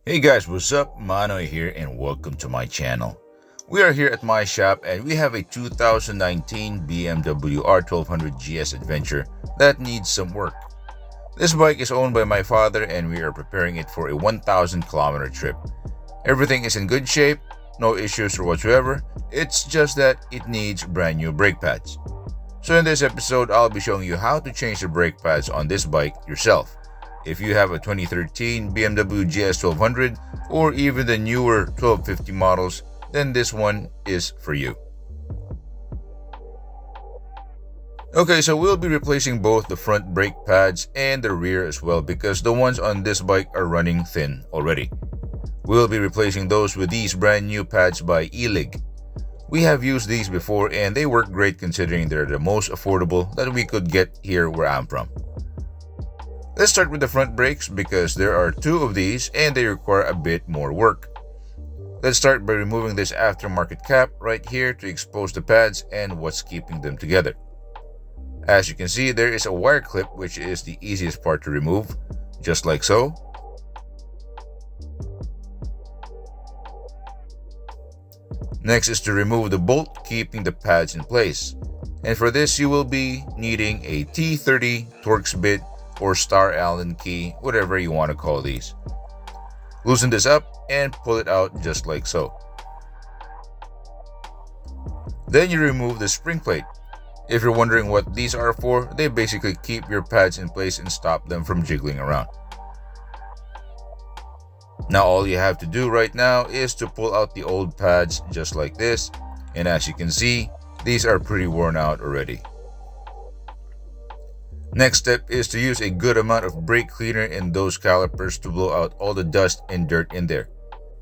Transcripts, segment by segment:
Hey guys, what's up? Manoy here and welcome to my channel. We are here at my shop and we have a 2019 BMW R1200GS Adventure that needs some work. This bike is owned by my father and we are preparing it for a 1,000-kilometer trip. Everything is in good shape, no issues or whatsoever, it's just that it needs brand new brake pads. So in this episode, I'll be showing you how to change the brake pads on this bike yourself. If you have a 2013 BMW GS 1200 or even the newer 1250 models, then this one is for you. Okay, so we'll be replacing both the front brake pads and the rear as well because the ones on this bike are running thin already. We'll be replacing those with these brand new pads by E-Lig. We have used these before and they work great considering they're the most affordable that we could get here where I'm from. Let's start with the front brakes because there are two of these and they require a bit more work. Let's start by removing this aftermarket cap right here to expose the pads and what's keeping them together. As you can see, there is a wire clip which is the easiest part to remove, just like so. Next is to remove the bolt keeping the pads in place. And for this you will be needing a T30 Torx bit or star Allen key, whatever you want to call these. Loosen this up and pull it out just like so. Then you remove the spring plate. If you're wondering what these are for, they basically keep your pads in place and stop them from jiggling around. Now all you have to do right now is to pull out the old pads just like this, and as you can see, these are pretty worn out already. Next step is to use a good amount of brake cleaner in those calipers to blow out all the dust and dirt in there.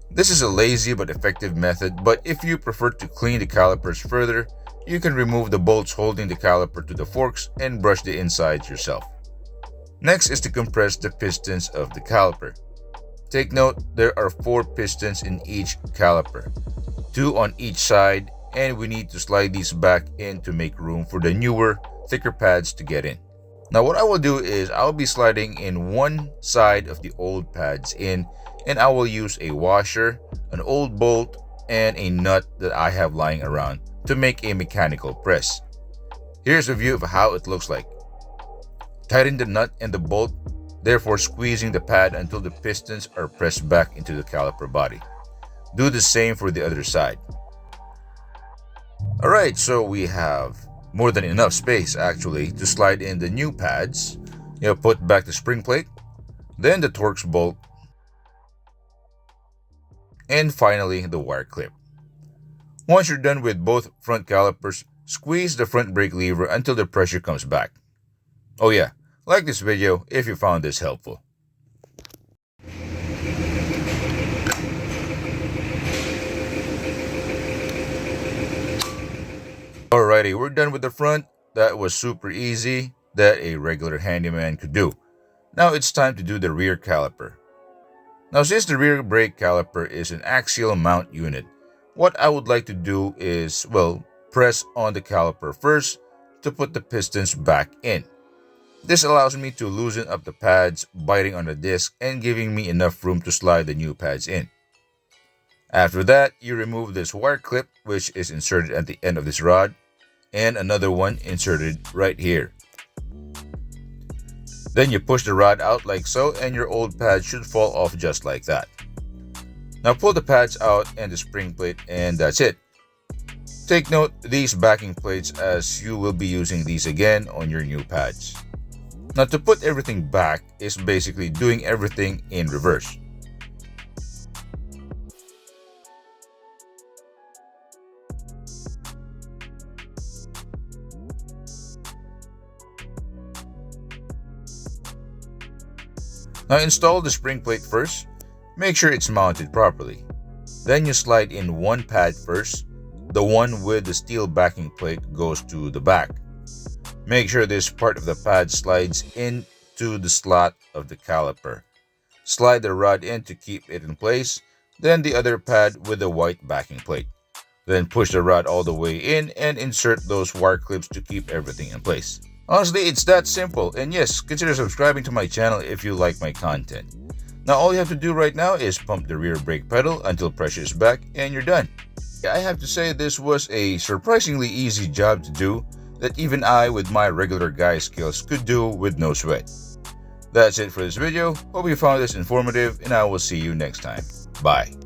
This is a lazy but effective method, but if you prefer to clean the calipers further, you can remove the bolts holding the caliper to the forks and brush the insides yourself. Next is to compress the pistons of the caliper. Take note, there are 4 pistons in each caliper, 2 on each side, and we need to slide these back in to make room for the newer, thicker pads to get in. Now what I will do is I'll be sliding in one side of the old pads in, and I will use a washer, an old bolt, and a nut that I have lying around to make a mechanical press. Here's a view of how it looks like. Tighten the nut and the bolt, therefore squeezing the pad until the pistons are pressed back into the caliper body. Do the same for the other side. Alright, so we have more than enough space actually to slide in the new pads. Put back the spring plate, then the Torx bolt, and finally the wire clip. Once you're done with both front calipers, squeeze the front brake lever until the pressure comes back. Oh yeah, like this video if you found this helpful. Alrighty, we're done with the front. That was super easy, that a regular handyman could do. Now it's time to do the rear caliper. Now since the rear brake caliper is an axial mount unit, what I would like to do is, press on the caliper first to put the pistons back in. This allows me to loosen up the pads, biting on the disc and giving me enough room to slide the new pads in. After that, you remove this wire clip which is inserted at the end of this rod, and another one inserted right here. Then you push the rod out like so and your old pad should fall off just like that. Now pull the pads out and the spring plate and that's it. Take note these backing plates as you will be using these again on your new pads. Now to put everything back is basically doing everything in reverse. Now install the spring plate first, make sure it's mounted properly. Then you slide in one pad first, the one with the steel backing plate goes to the back. Make sure this part of the pad slides into the slot of the caliper. Slide the rod in to keep it in place, then the other pad with the white backing plate. Then push the rod all the way in and insert those wire clips to keep everything in place. Honestly, it's that simple, and yes, consider subscribing to my channel if you like my content. Now all you have to do right now is pump the rear brake pedal until pressure is back and you're done. Yeah, I have to say this was a surprisingly easy job to do that even I with my regular guy skills could do with no sweat. That's it for this video. Hope you found this informative and I will see you next time. Bye.